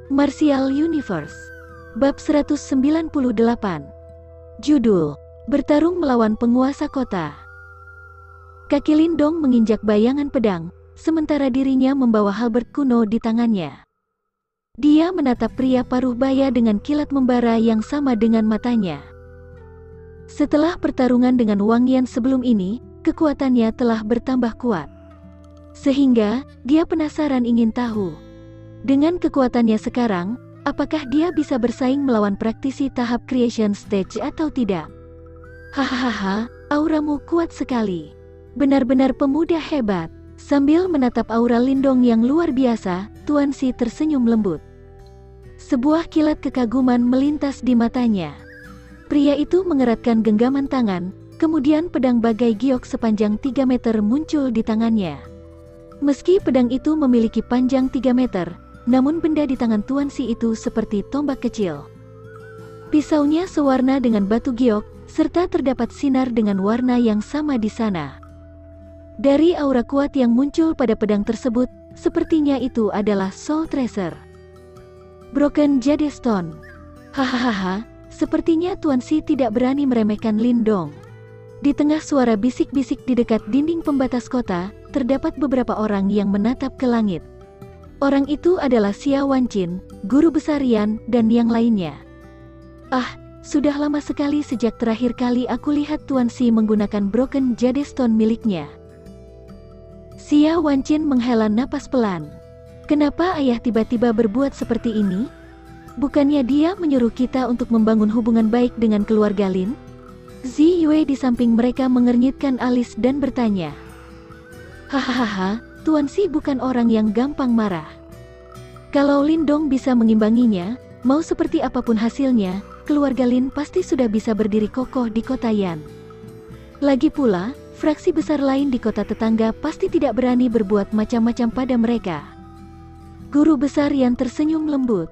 Martial Universe. Bab 198. Judul: Bertarung melawan penguasa kota. Kaki Lindong menginjak bayangan pedang, sementara dirinya membawa halberd kuno di tangannya. Dia menatap pria paruh baya dengan kilat membara yang sama dengan matanya. Setelah pertarungan dengan Wang Yan sebelum ini, kekuatannya telah bertambah kuat. Sehingga, dia penasaran ingin tahu, dengan kekuatannya sekarang, apakah dia bisa bersaing melawan praktisi tahap creation stage atau tidak? Hahaha, auramu kuat sekali. Benar-benar pemuda hebat. Sambil menatap aura Lindong yang luar biasa, Tuan Si tersenyum lembut. Sebuah kilat kekaguman melintas di matanya. Pria itu mengeratkan genggaman tangan, kemudian pedang bagai giok sepanjang 3 meter muncul di tangannya. Meski pedang itu memiliki panjang 3 meter, namun benda di tangan Tuan Si itu seperti tombak kecil. Pisaunya sewarna dengan batu giok, serta terdapat sinar dengan warna yang sama di sana. Dari aura kuat yang muncul pada pedang tersebut, sepertinya itu adalah Soul Tracer. Broken Jade Stone. Hahaha, sepertinya Tuan Si tidak berani meremehkan Lindong. Di tengah suara bisik-bisik di dekat dinding pembatas kota, terdapat beberapa orang yang menatap ke langit. Orang itu adalah Xia Wancin, guru besar Yan, dan yang lainnya. Ah, sudah lama sekali sejak terakhir kali aku lihat Tuan Si menggunakan Broken Jade Stone miliknya. Xia Wancin menghela napas pelan. Kenapa ayah tiba-tiba berbuat seperti ini? Bukannya dia menyuruh kita untuk membangun hubungan baik dengan keluarga Lin? Zi Yue di samping mereka mengernyitkan alis dan bertanya. Hahaha, Tuan Si bukan orang yang gampang marah. Kalau Lindong bisa mengimbanginya, mau seperti apapun hasilnya, keluarga Lin pasti sudah bisa berdiri kokoh di kota Yan. Lagi pula, fraksi besar lain di kota tetangga pasti tidak berani berbuat macam-macam pada mereka. Guru besar Yan tersenyum lembut.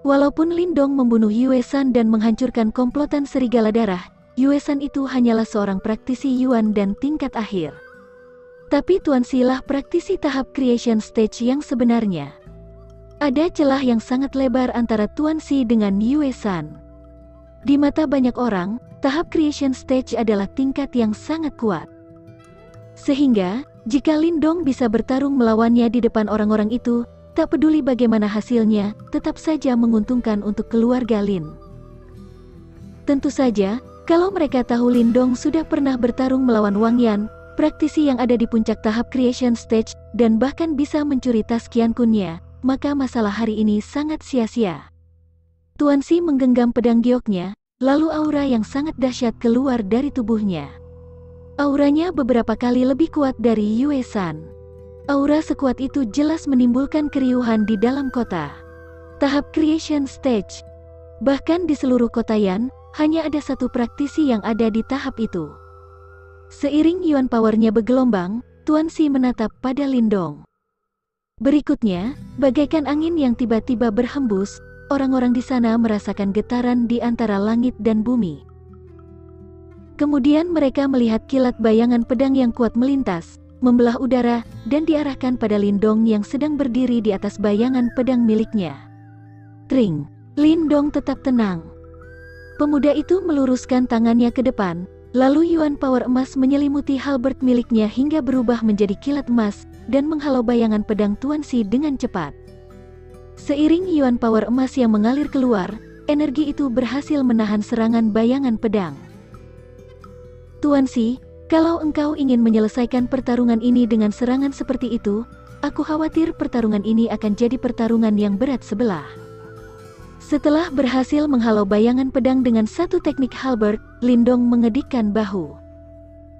Walaupun Lindong membunuh Yue San dan menghancurkan komplotan serigala darah, Yue San itu hanyalah seorang praktisi Yuan dan tingkat akhir. Tapi Tuan Si lah praktisi tahap creation stage yang sebenarnya. Ada celah yang sangat lebar antara Tuan Si dengan Yue San. Di mata banyak orang, tahap creation stage adalah tingkat yang sangat kuat. Sehingga, jika Lindong bisa bertarung melawannya di depan orang-orang itu, tak peduli bagaimana hasilnya, tetap saja menguntungkan untuk keluarga Lin. Tentu saja, kalau mereka tahu Lindong sudah pernah bertarung melawan Wang Yan, praktisi yang ada di puncak tahap creation stage, dan bahkan bisa mencuri tas Qian Kunnya, maka masalah hari ini sangat sia-sia. Tuan Si menggenggam pedang gioknya, lalu aura yang sangat dahsyat keluar dari tubuhnya. Auranya beberapa kali lebih kuat dari Yue San. Aura sekuat itu jelas menimbulkan keriuhan di dalam kota. Tahap creation stage. Bahkan di seluruh kota Yan, hanya ada satu praktisi yang ada di tahap itu. Seiring Yuan powernya bergelombang, Tuan Si menatap pada Lindong. Berikutnya, bagaikan angin yang tiba-tiba berhembus, orang-orang di sana merasakan getaran di antara langit dan bumi. Kemudian mereka melihat kilat bayangan pedang yang kuat melintas, membelah udara, dan diarahkan pada Lindong yang sedang berdiri di atas bayangan pedang miliknya. Tring! Lindong tetap tenang. Pemuda itu meluruskan tangannya ke depan, lalu Yuan power emas menyelimuti halberd miliknya hingga berubah menjadi kilat emas, dan menghalau bayangan pedang Tuan Si dengan cepat. Seiring Yuan power emas yang mengalir keluar, energi itu berhasil menahan serangan bayangan pedang. Tuan Si, kalau engkau ingin menyelesaikan pertarungan ini dengan serangan seperti itu, aku khawatir pertarungan ini akan jadi pertarungan yang berat sebelah. Setelah berhasil menghalau bayangan pedang dengan satu teknik halberd, Lindong mengedikkan bahu.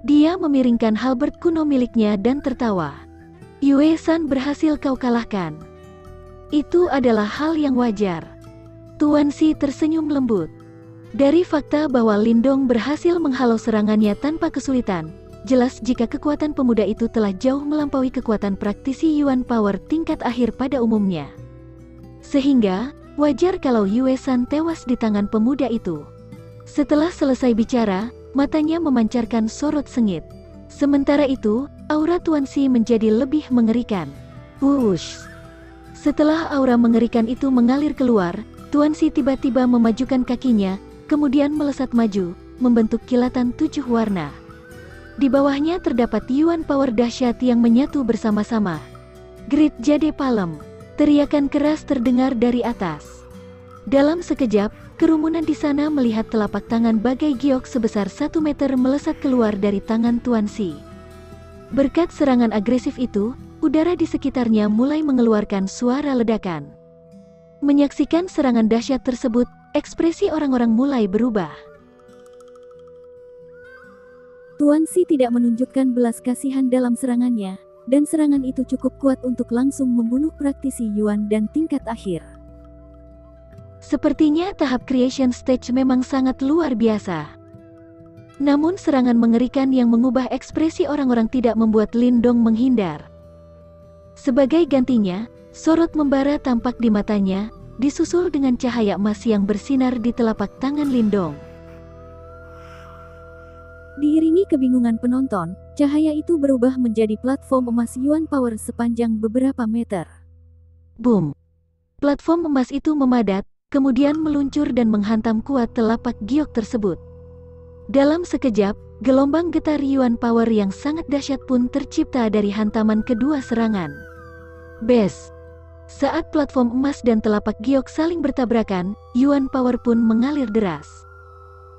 Dia memiringkan halberd kuno miliknya dan tertawa. Yue San berhasil kau kalahkan. Itu adalah hal yang wajar. Tuan Si tersenyum lembut. Dari fakta bahwa Lindong berhasil menghalau serangannya tanpa kesulitan, jelas jika kekuatan pemuda itu telah jauh melampaui kekuatan praktisi Yuan power tingkat akhir pada umumnya. Sehingga, wajar kalau Yue San tewas di tangan pemuda itu. Setelah selesai bicara, matanya memancarkan sorot sengit. Sementara itu, aura Tuan Si menjadi lebih mengerikan. Wush! Setelah aura mengerikan itu mengalir keluar, Tuan Si tiba-tiba memajukan kakinya, kemudian melesat maju, membentuk kilatan 7 warna. Di bawahnya terdapat Yuan Power dahsyat yang menyatu bersama-sama. Great Jade Palem, teriakan keras terdengar dari atas. Dalam sekejap, kerumunan di sana melihat telapak tangan bagai giok sebesar 1 meter melesat keluar dari tangan Tuan Si. Berkat serangan agresif itu, udara di sekitarnya mulai mengeluarkan suara ledakan. Menyaksikan serangan dahsyat tersebut, ekspresi orang-orang mulai berubah. Tuan Si tidak menunjukkan belas kasihan dalam serangannya, dan serangan itu cukup kuat untuk langsung membunuh praktisi Yuan dan tingkat akhir. Sepertinya tahap creation stage memang sangat luar biasa. Namun serangan mengerikan yang mengubah ekspresi orang-orang tidak membuat Lindong menghindar. Sebagai gantinya, sorot membara tampak di matanya, disusul dengan cahaya emas yang bersinar di telapak tangan Lindong. Diiringi kebingungan penonton, cahaya itu berubah menjadi platform emas Yuan Power sepanjang beberapa meter. Boom! Platform emas itu memadat, kemudian meluncur dan menghantam kuat telapak giok tersebut. Dalam sekejap, gelombang getar Yuan Power yang sangat dahsyat pun tercipta dari hantaman kedua serangan. Bes! Saat platform emas dan telapak giok saling bertabrakan, Yuan Power pun mengalir deras.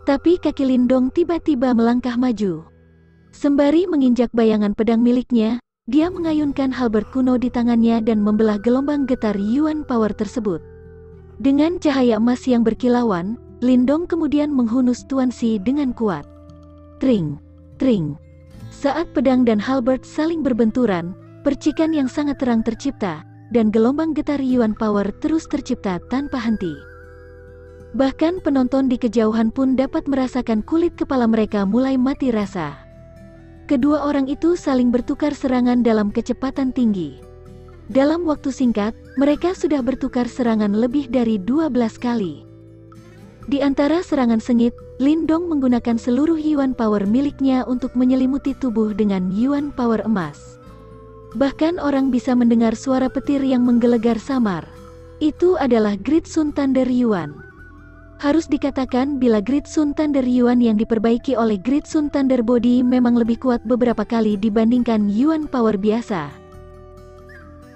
Tapi kaki Lindong tiba-tiba melangkah maju. Sembari menginjak bayangan pedang miliknya, dia mengayunkan halberd kuno di tangannya dan membelah gelombang getar Yuan Power tersebut. Dengan cahaya emas yang berkilauan, Lindong kemudian menghunus Tuan Si dengan kuat. Tring! Tring! Saat pedang dan halberd saling berbenturan, percikan yang sangat terang tercipta, dan gelombang getar Yuan Power terus tercipta tanpa henti. Bahkan penonton di kejauhan pun dapat merasakan kulit kepala mereka mulai mati rasa. Kedua orang itu saling bertukar serangan dalam kecepatan tinggi. Dalam waktu singkat, mereka sudah bertukar serangan lebih dari 12 kali. Di antara serangan sengit, Lindong menggunakan seluruh Yuan Power miliknya untuk menyelimuti tubuh dengan Yuan Power emas. Bahkan orang bisa mendengar suara petir yang menggelegar samar. Itu adalah Great Sun Thunder Yuan. Harus dikatakan bila Great Sun Thunder Yuan yang diperbaiki oleh Great Sun Thunder Body memang lebih kuat beberapa kali dibandingkan Yuan Power biasa.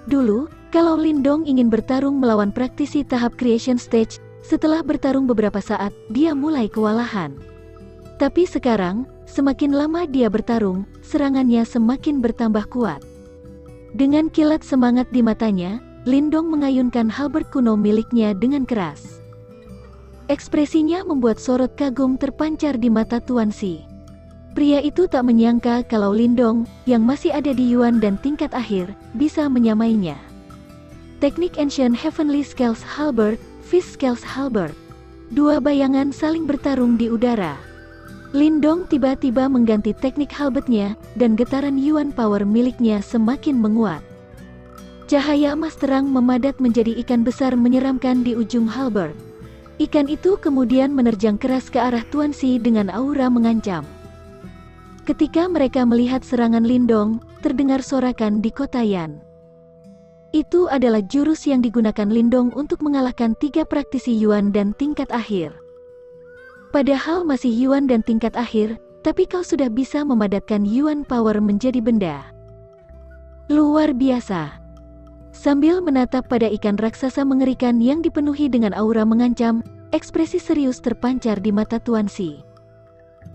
Dulu, kalau Lindong ingin bertarung melawan praktisi tahap creation stage, setelah bertarung beberapa saat, dia mulai kewalahan. Tapi sekarang, semakin lama dia bertarung, serangannya semakin bertambah kuat. Dengan kilat semangat di matanya, Lindong mengayunkan halberd kuno miliknya dengan keras. Ekspresinya membuat sorot kagum terpancar di mata Tuan Si. Pria itu tak menyangka kalau Lindong, yang masih ada di Yuan dan tingkat akhir, bisa menyamainya. Teknik Ancient Heavenly Scales Halberd, Fist Scales Halberd. Dua bayangan saling bertarung di udara. Lindong tiba-tiba mengganti teknik halberdnya, dan getaran Yuan Power miliknya semakin menguat. Cahaya emas terang memadat menjadi ikan besar menyeramkan di ujung halberd. Ikan itu kemudian menerjang keras ke arah Tuan Si dengan aura mengancam. Ketika mereka melihat serangan Lindong, terdengar sorakan di kota Yan. Itu adalah jurus yang digunakan Lindong untuk mengalahkan 3 praktisi Yuan dan tingkat akhir. Padahal masih Yuan dan tingkat akhir, tapi kau sudah bisa memadatkan Yuan Power menjadi benda. Luar biasa. Sambil menatap pada ikan raksasa mengerikan yang dipenuhi dengan aura mengancam, ekspresi serius terpancar di mata Tuan Si.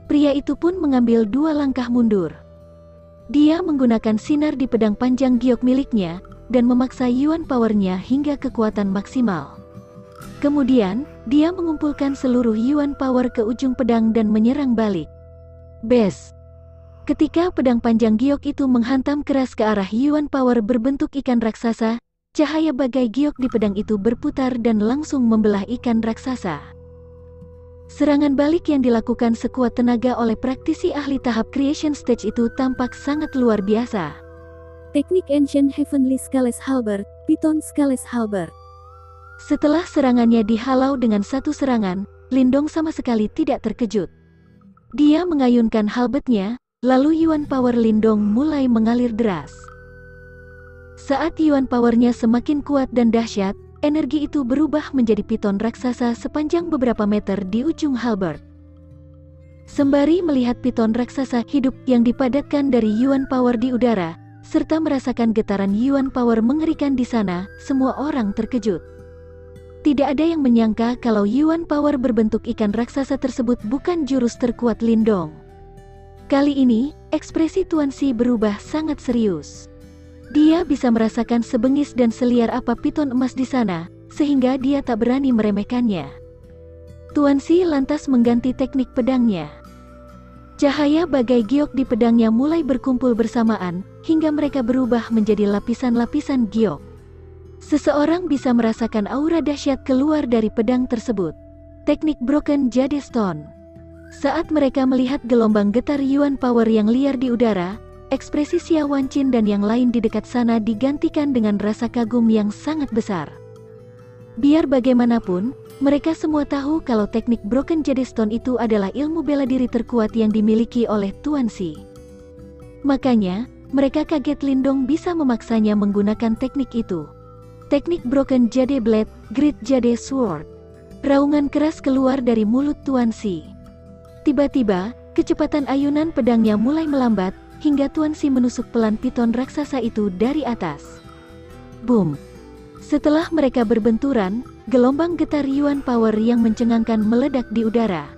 Pria itu pun mengambil 2 langkah mundur. Dia menggunakan sinar di pedang panjang giok miliknya, dan memaksa Yuan Power-nya hingga kekuatan maksimal. Kemudian, dia mengumpulkan seluruh Yuan Power ke ujung pedang dan menyerang balik. Bes! Ketika pedang panjang giok itu menghantam keras ke arah Yuan Power berbentuk ikan raksasa, cahaya bagai giok di pedang itu berputar dan langsung membelah ikan raksasa. Serangan balik yang dilakukan sekuat tenaga oleh praktisi ahli tahap creation stage itu tampak sangat luar biasa. Teknik Ancient Heavenly Scales Halberd, Python Scales Halberd. Setelah serangannya dihalau dengan satu serangan, Lindong sama sekali tidak terkejut. Dia mengayunkan halberdnya, lalu Yuan Power Lindong mulai mengalir deras. Saat Yuan powernya semakin kuat dan dahsyat, energi itu berubah menjadi piton raksasa sepanjang beberapa meter di ujung halberd. Sembari melihat piton raksasa hidup yang dipadatkan dari Yuan power di udara, serta merasakan getaran Yuan power mengerikan di sana, semua orang terkejut. Tidak ada yang menyangka kalau Yuan power berbentuk ikan raksasa tersebut bukan jurus terkuat Lindong. Kali ini, ekspresi Tuan Si berubah sangat serius. Dia bisa merasakan sebengis dan seliar apa piton emas di sana, sehingga dia tak berani meremehkannya. Tuan Si lantas mengganti teknik pedangnya. Cahaya bagai giok di pedangnya mulai berkumpul bersamaan, hingga mereka berubah menjadi lapisan-lapisan giok. Seseorang bisa merasakan aura dahsyat keluar dari pedang tersebut. Teknik Broken Jade Stone. Saat mereka melihat gelombang getar Yuan power yang liar di udara, ekspresi Xia Wancin dan yang lain di dekat sana digantikan dengan rasa kagum yang sangat besar. Biar bagaimanapun, mereka semua tahu kalau teknik Broken Jade Stone itu adalah ilmu bela diri terkuat yang dimiliki oleh Tuan Si. Makanya, mereka kaget Lindong bisa memaksanya menggunakan teknik itu. Teknik Broken Jade Blade, Great Jade Sword. Raungan keras keluar dari mulut Tuan Si. Tiba-tiba, kecepatan ayunan pedangnya mulai melambat, hingga Tuan Si menusuk pelan piton raksasa itu dari atas. Boom! Setelah mereka berbenturan, gelombang getar Yuan power yang mencengangkan meledak di udara.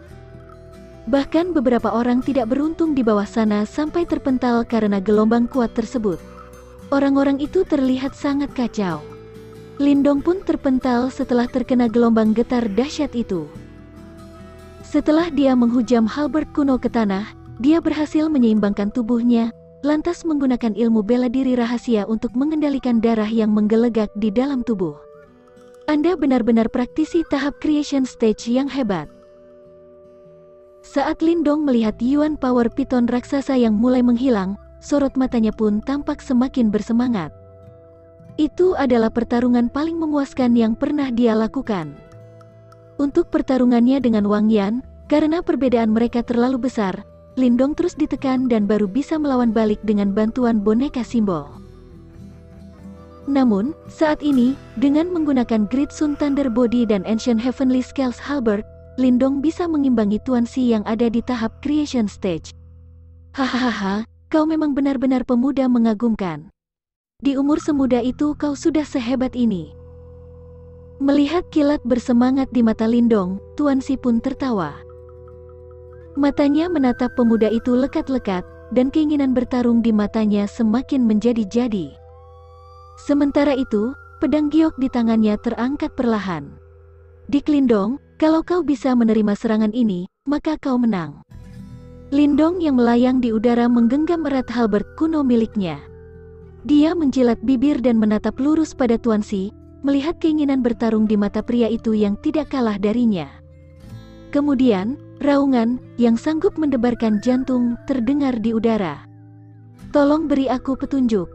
Bahkan beberapa orang tidak beruntung di bawah sana sampai terpental karena gelombang kuat tersebut. Orang-orang itu terlihat sangat kacau. Lindong pun terpental setelah terkena gelombang getar dahsyat itu. Setelah dia menghujam halberd kuno ke tanah, dia berhasil menyeimbangkan tubuhnya, lantas menggunakan ilmu bela diri rahasia untuk mengendalikan darah yang menggelegak di dalam tubuh. Anda benar-benar praktisi tahap creation stage yang hebat. Saat Lindong melihat Yuan power piton raksasa yang mulai menghilang, sorot matanya pun tampak semakin bersemangat. Itu adalah pertarungan paling memuaskan yang pernah dia lakukan. Untuk pertarungannya dengan Wang Yan, karena perbedaan mereka terlalu besar, Lindong terus ditekan dan baru bisa melawan balik dengan bantuan boneka simbol. Namun, saat ini, dengan menggunakan Great Sun Thunder Body dan Ancient Heavenly Scales Halberd, Lindong bisa mengimbangi Tuan Si yang ada di tahap Creation Stage. Hahaha, kau memang benar-benar pemuda mengagumkan. Di umur semuda itu kau sudah sehebat ini. Melihat kilat bersemangat di mata Lindong, Tuan Si pun tertawa. Matanya menatap pemuda itu lekat-lekat, dan keinginan bertarung di matanya semakin menjadi-jadi. Sementara itu, pedang giok di tangannya terangkat perlahan. Dik Lindong, kalau kau bisa menerima serangan ini, maka kau menang. Lindong yang melayang di udara menggenggam erat halberd kuno miliknya. Dia menjilat bibir dan menatap lurus pada Tuan Si, melihat keinginan bertarung di mata pria itu yang tidak kalah darinya. Kemudian, raungan yang sanggup mendebarkan jantung terdengar di udara. Tolong beri aku petunjuk.